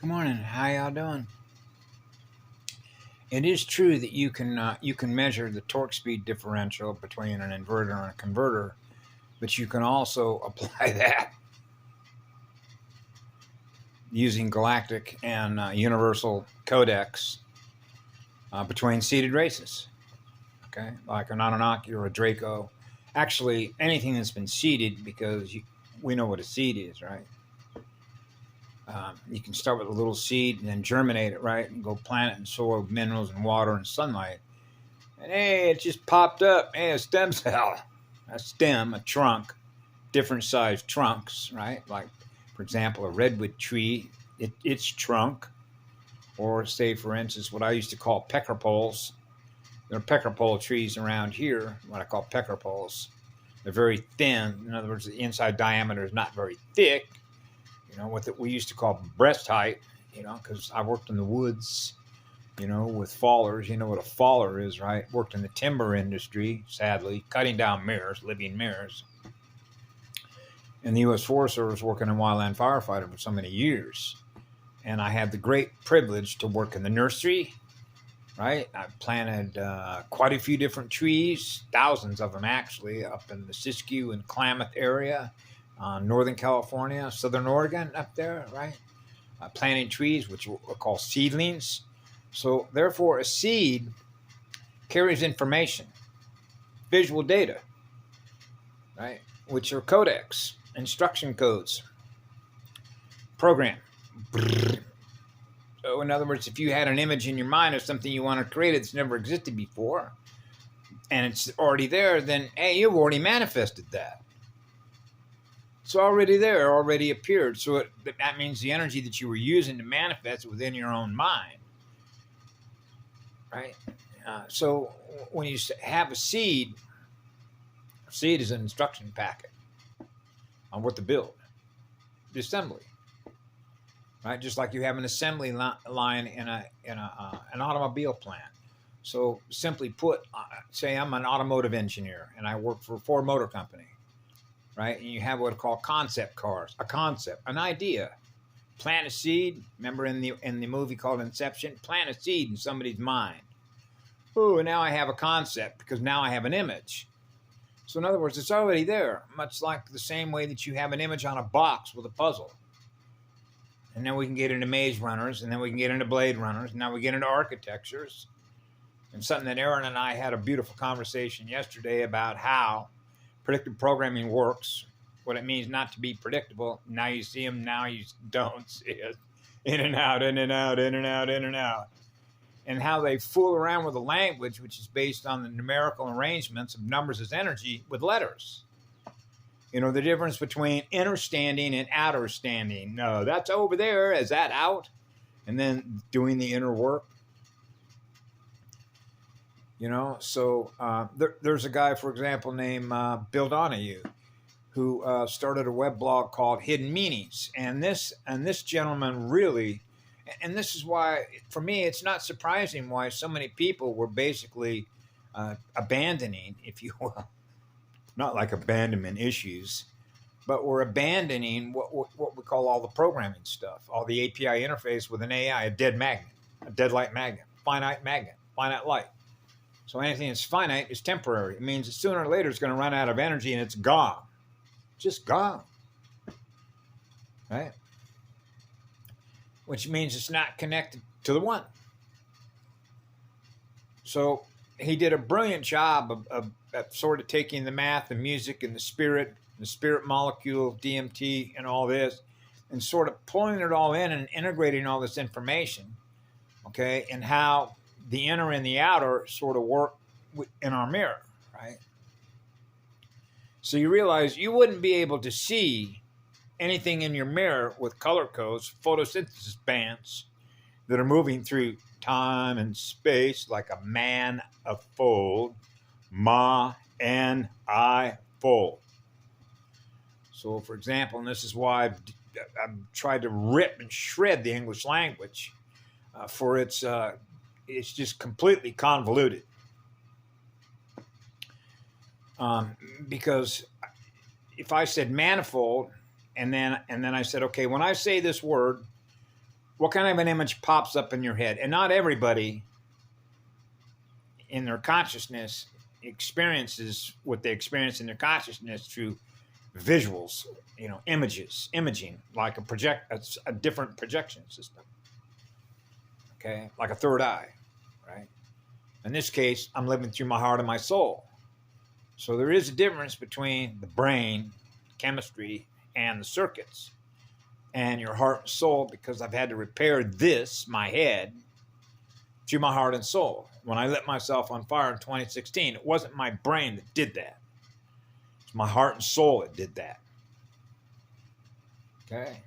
Good morning. How y'all doing? It is true that you can measure the torque speed differential between an inverter and a converter, but you can also apply that using galactic and universal codecs between seeded races. Okay, like an Anunnaki or a Draco. Actually, anything that's been seeded, because we know what a seed is, right? You can start with a little seed and then germinate it, right, and go plant it in soil, minerals, and water and sunlight. And hey, it just popped up. Hey, a stem cell, a stem, a trunk, different sized trunks, right? Like, for example, a redwood tree, its trunk, or say, for instance, what I used to call pecker poles. There are pecker pole trees around here, what I call pecker poles. They're very thin. In other words, the inside diameter is not very thick. What we used to call breast height, because I worked in the woods, with fallers. You know what a faller is, right? Worked in the timber industry, sadly, cutting down mirrors, living mirrors. In the U.S. Forest Service, working in wildland firefighter for so many years. And I had the great privilege to work in the nursery, right? I planted quite a few different trees, thousands of them actually, up in the Siskiyou and Klamath area, Northern California, Southern Oregon up there, right? Planting trees, which are called seedlings. So therefore, a seed carries information, visual data, right? Which are codecs, instruction codes, program. So in other words, if you had an image in your mind of something you want to create that's never existed before, and it's already there, then hey, you've already manifested that. It's already there, already appeared. So that means the energy that you were using to manifest it within your own mind, right? So when you have a seed is an instruction packet on what to build, the assembly, right? Just like you have an assembly line in an automobile plant. So simply put, say I'm an automotive engineer and I work for a Ford Motor Company, right? And you have what are called concept cars, a concept, an idea. Plant a seed. Remember in the movie called Inception? Plant a seed in somebody's mind. Oh, now I have a concept because now I have an image. So in other words, it's already there, much like the same way that you have an image on a box with a puzzle. And then we can get into maze runners, and then we can get into blade runners, and now we get into architectures. And something that Aaron and I had a beautiful conversation yesterday about how predictive programming works, what it means not to be predictable. Now you see them, now you don't see it. In and out, in and out, in and out, in and out. And how they fool around with the language, which is based on the numerical arrangements of numbers as energy with letters. The difference between inner standing and outer standing. No, that's over there. Is that out? And then doing the inner work. So there's a guy, for example, named Bill Donahue, who started a web blog called Hidden Meanings. And this gentleman really, and this is why, for me, it's not surprising why so many people were basically abandoning, if you will, not like abandonment issues, but we're abandoning what we call all the programming stuff, all the API interface with an AI, a dead magnet, a dead light magnet, finite light. So anything that's finite is temporary. It means that sooner or later it's going to run out of energy and it's gone. Just gone. Right? Which means it's not connected to the one. So he did a brilliant job of sort of taking the math, the music, and the spirit molecule, DMT, and all this, and sort of pulling it all in and integrating all this information, okay, and how the inner and the outer sort of work in our mirror, right? So you realize you wouldn't be able to see anything in your mirror with color codes, photosynthesis bands that are moving through time and space like a manifold, fold. So, for example, and this is why I've tried to rip and shred the English language for it's just completely convoluted. Because if I said manifold, and then I said, okay, when I say this word, what kind of an image pops up in your head? And not everybody in their consciousness experiences what they experience in their consciousness through visuals, imaging, like a different projection system. Okay, like a third eye, right? In this case, I'm living through my heart and my soul. So there is a difference between the brain, chemistry, and the circuits, and your heart and soul, because I've had to repair my head, through my heart and soul. When I lit myself on fire in 2016, it wasn't my brain that did that. It's my heart and soul that did that. Okay?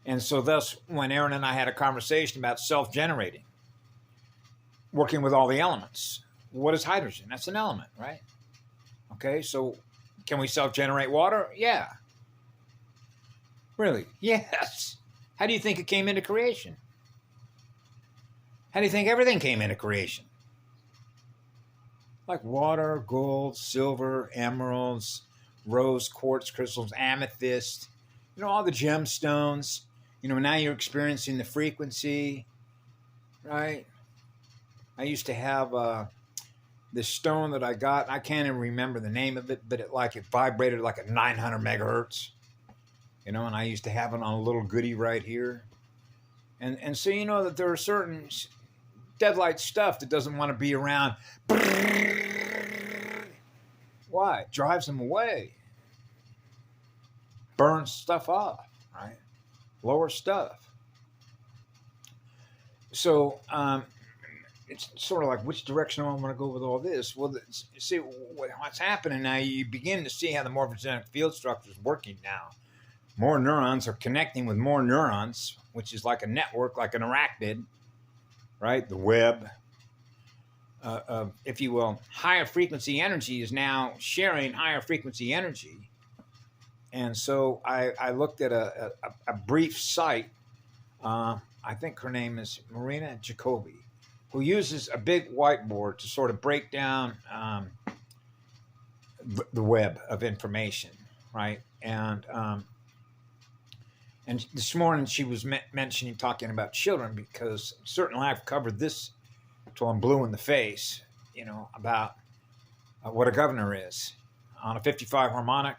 And so thus, when Aaron and I had a conversation about self-generating, working with all the elements, what is hydrogen? That's an element, right? Okay, so can we self-generate water? Yeah. Really? Yes. How do you think it came into creation? How do you think everything came into creation? Like water, gold, silver, emeralds, rose quartz crystals, amethyst, all the gemstones. Now you're experiencing the frequency, right? I used to have this stone that I got. I can't even remember the name of it, but it vibrated like at 900 megahertz. And I used to have it on a little goodie right here. And so that there are certain deadlight stuff that doesn't want to be around. Why? It drives them away. Burns stuff off, right? Lower stuff. So it's sort of like, which direction I want to go with all this? Well, see, what's happening now, you begin to see how the morphogenetic field structure is working now. More neurons are connecting with more neurons, which is like a network, like an arachnid, right? The web of, if you will, higher frequency energy is now sharing higher frequency energy. And so I looked at a brief site. I think her name is Marina Jacoby, who uses a big whiteboard to sort of break down the web of information, right? And this morning she was talking about children, because certainly I've covered this till I'm blue in the face, about what a governor is on a 55 harmonic,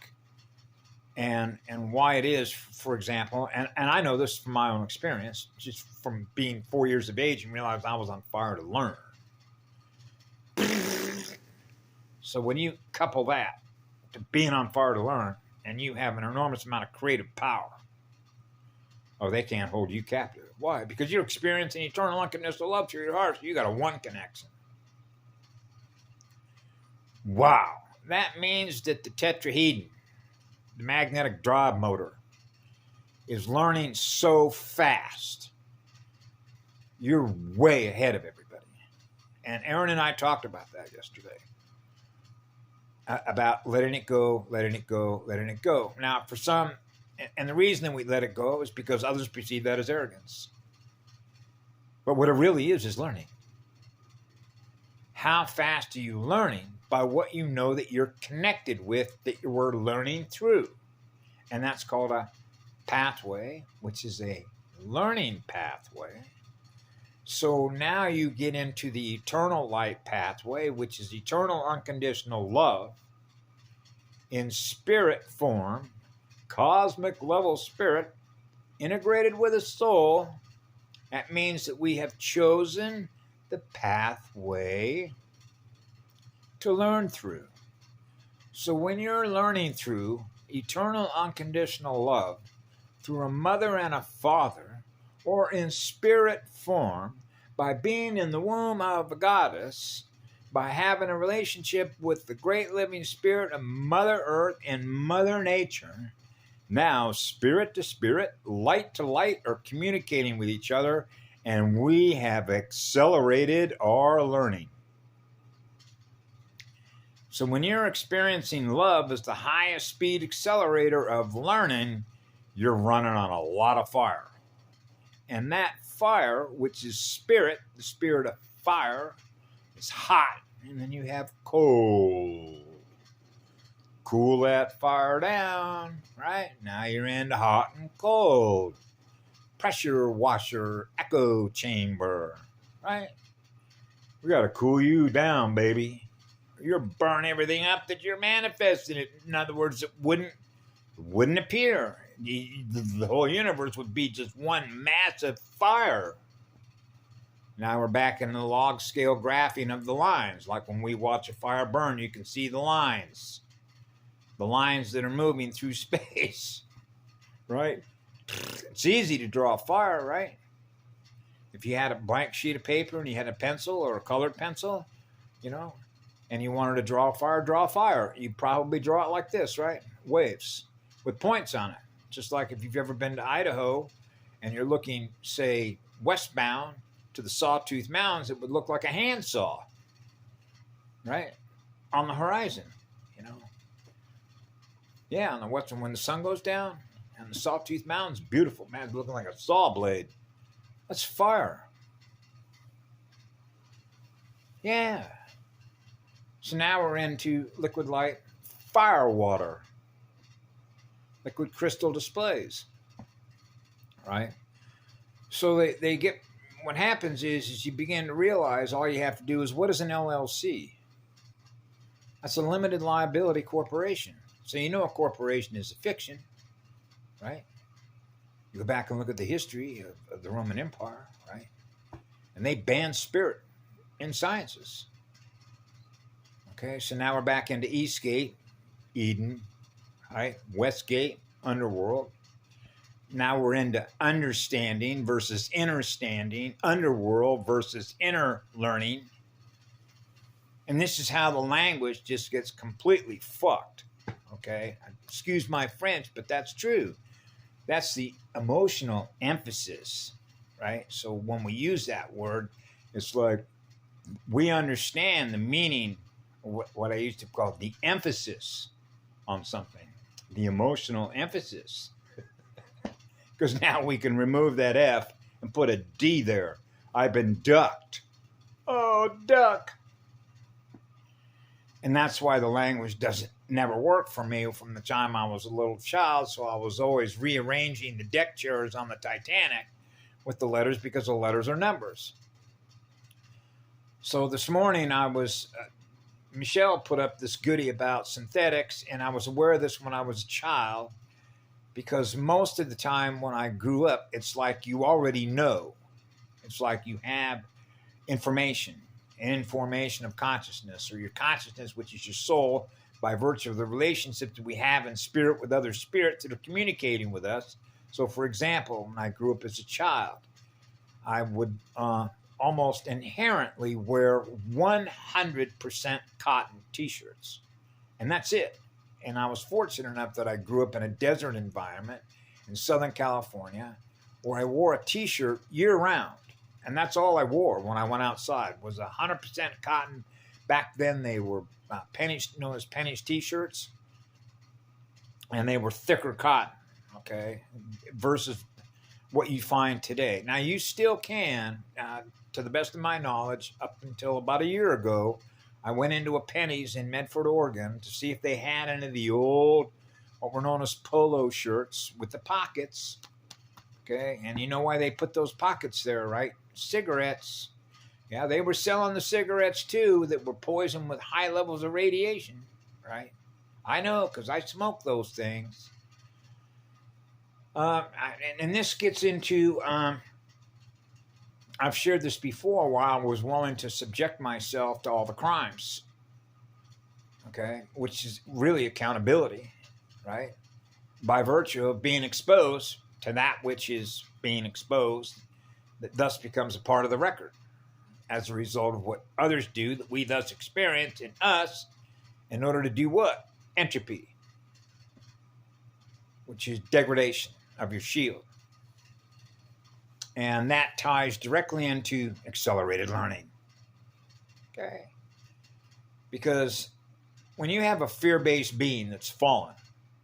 and why it is, for example, and I know this from my own experience, just from being 4 years of age and realized I was on fire to learn. So when you couple that to being on fire to learn, and you have an enormous amount of creative power, they can't hold you captive. Why? Because you're experiencing eternal unconditional love through your heart, so you got a one connection. Wow. That means that the tetrahedron, the magnetic drive motor, is learning so fast. You're way ahead of everybody. And Aaron and I talked about that yesterday. About letting it go, letting it go, letting it go. Now, for some, and the reason that we let it go is because others perceive that as arrogance. But what it really is learning. How fast are you learning? By what you know that you're connected with, that you were learning through. And that's called a pathway, which is a learning pathway. So now you get into the eternal light pathway, which is eternal unconditional love in spirit form, cosmic level spirit, integrated with a soul. That means that we have chosen the pathway to learn through. So when you're learning through eternal unconditional love, through a mother and a father, or in spirit form, by being in the womb of a goddess, by having a relationship with the great living spirit of Mother Earth and Mother Nature, now spirit to spirit, light to light are communicating with each other, and we have accelerated our learning. So when you're experiencing love as the highest speed accelerator of learning, you're running on a lot of fire. And that fire, which is spirit, the spirit of fire, is hot. And then you have cold. cool that fire down, right? Now you're into hot and cold. Pressure washer, echo chamber, right? We got to cool you down, baby. You're burn everything up that you're manifesting. In other words, it wouldn't appear. The whole universe would be just one massive fire. Now we're back in the log scale graphing of the lines. Like when we watch a fire burn, you can see the lines that are moving through space, right? It's easy to draw a fire, right? If you had a blank sheet of paper and you had a pencil or a colored pencil, and you wanted to draw a fire, you'd probably draw it like this, right? Waves with points on it. Just like if you've ever been to Idaho and you're looking, say, westbound to the Sawtooth Mountains, it would look like a handsaw, right? On the horizon, Yeah, on the western, when the sun goes down, and the Sawtooth Mountains, beautiful, man, it's looking like a saw blade. That's fire. Yeah. So now we're into liquid light fire water. Liquid crystal displays. Right? So they get, what happens is you begin to realize all you have to do is, what is an LLC? That's a limited liability corporation. So a corporation is a fiction, right? You go back and look at the history of the Roman Empire, right? And they banned spirit in sciences. Okay, so now we're back into Eastgate, Eden, right? Westgate, underworld. Now we're into understanding versus understanding, underworld versus inner learning. And this is how the language just gets completely fucked. Okay, excuse my French, but that's true. That's the emotional emphasis, right? So when we use that word, it's like we understand the meaning, what I used to call the emphasis on something, the emotional emphasis. Because now we can remove that F and put a D there. I've been ducked. Oh, duck. And that's why the language never work for me from the time I was a little child. So I was always rearranging the deck chairs on the Titanic with the letters, because the letters are numbers. So this morning Michelle put up this goodie about synthetics, and I was aware of this when I was a child, because most of the time when I grew up, it's like you already know. It's like you have information of consciousness, or your consciousness, which is your soul, by virtue of the relationship that we have in spirit with other spirits that are communicating with us. So, for example, when I grew up as a child, I would almost inherently wear 100% cotton T-shirts, and that's it. And I was fortunate enough that I grew up in a desert environment in Southern California, where I wore a T-shirt year-round. And that's all I wore when I went outside, was 100% cotton. Back then, they were pennies, known as pennies T-shirts, and they were thicker cotton, okay, versus what you find today. Now, you still can, to the best of my knowledge, up until about a year ago, I went into a Penny's in Medford, Oregon, to see if they had any of the old, what were known as polo shirts with the pockets, okay? And you know why they put those pockets there, right? Cigarettes. Yeah, they were selling the cigarettes too that were poisoned with high levels of radiation, right? I know, because I smoke those things. And this gets into, I've shared this before, where I was willing to subject myself to all the crimes, okay, which is really accountability, right? By virtue of being exposed to that which is being exposed, that thus becomes a part of the record as a result of what others do that we thus experience in us, in order to do what? Entropy, which is degradation of your shield. And that ties directly into accelerated learning. Okay? Because when you have a fear-based being that's fallen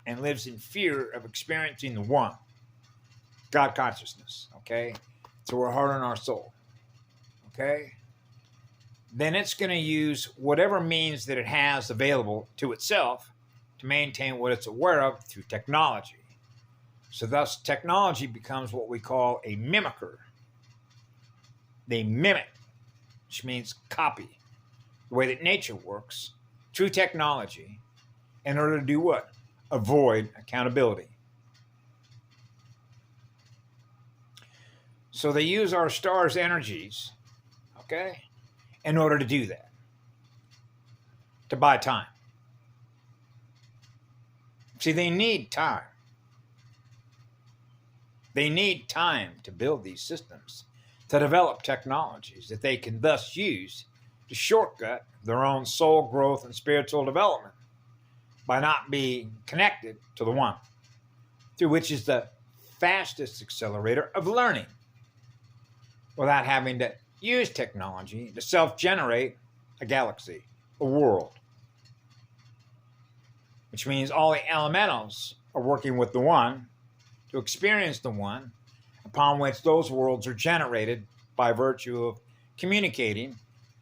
and lives in fear of experiencing the one, God consciousness, okay? So we're hard on our soul, okay? Then it's going to use whatever means that it has available to itself to maintain what it's aware of through technology. So thus, technology becomes what we call a mimicker. They mimic, which means copy, the way that nature works through technology in order to do what? Avoid accountability. So they use our star's energies, okay, in order to do that, to buy time. See, they need time. They need time to build these systems, to develop technologies that they can thus use to shortcut their own soul growth and spiritual development by not being connected to the One, through which is the fastest accelerator of learning, without having to use technology to self-generate a galaxy, a world. Which means all the elementals are working with the One to experience the One, upon which those worlds are generated by virtue of communicating,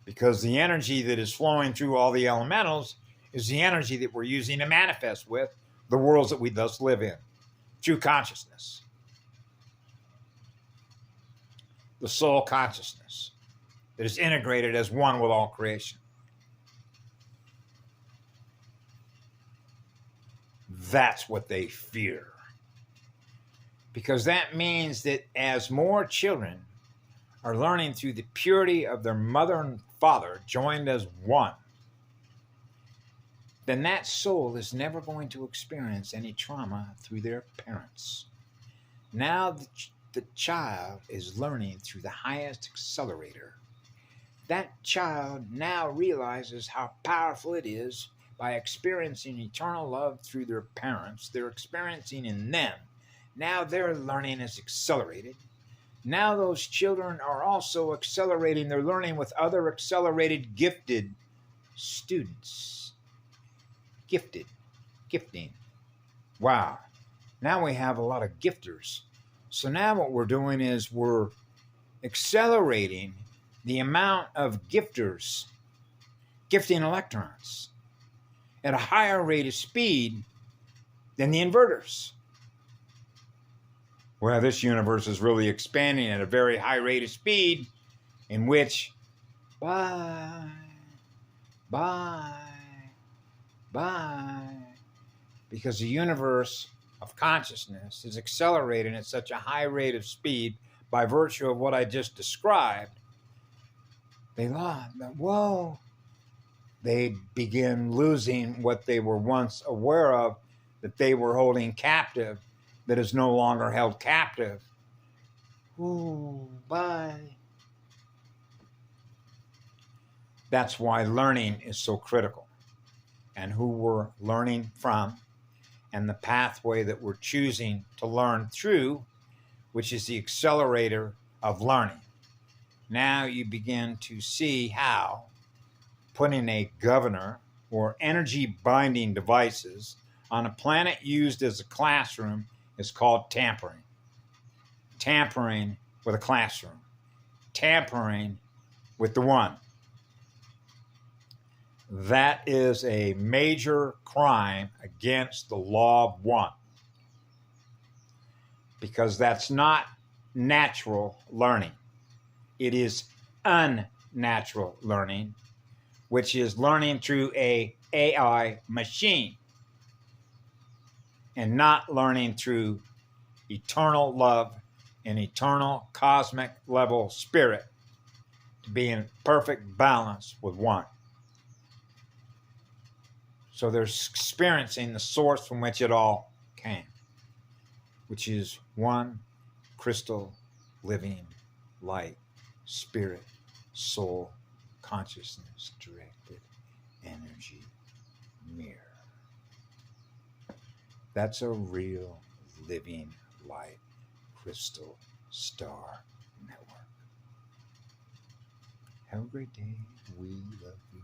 because the energy that is flowing through all the elementals is the energy that we're using to manifest with the worlds that we thus live in, through consciousness. The soul consciousness that is integrated as one with all creation. That's what they fear. Because that means that as more children are learning through the purity of their mother and father joined as one, then that soul is never going to experience any trauma through their parents. Now the child is learning through the highest accelerator. That child now realizes how powerful it is by experiencing eternal love through their parents. They're experiencing in them. Now their learning is accelerated. Now those children are also accelerating their learning with other accelerated gifted students. Gifting. Wow. Now we have a lot of gifters. So now what we're doing is we're accelerating the amount of gifters, gifting electrons, at a higher rate of speed than the inverters. Well, this universe is really expanding at a very high rate of speed, in which because the universe of consciousness is accelerating at such a high rate of speed by virtue of what I just described. They begin losing what they were once aware of, that they were holding captive, that is no longer held captive. That's why learning is so critical, and who we're learning from, and the pathway that we're choosing to learn through, which is the accelerator of learning. Now you begin to see how putting a governor or energy binding devices on a planet used as a classroom is called tampering. Tampering with a classroom. Tampering with the One. That is a major crime against the law of one. Because that's not natural learning. It is unnatural learning, which is learning through an AI machine, and not learning through eternal love and eternal cosmic level spirit to be in perfect balance with One. So they're experiencing the source from which it all came, which is one crystal, living, light, spirit, soul, consciousness, directed energy mirror. That's a real living light crystal star network. Have a great day. We love you.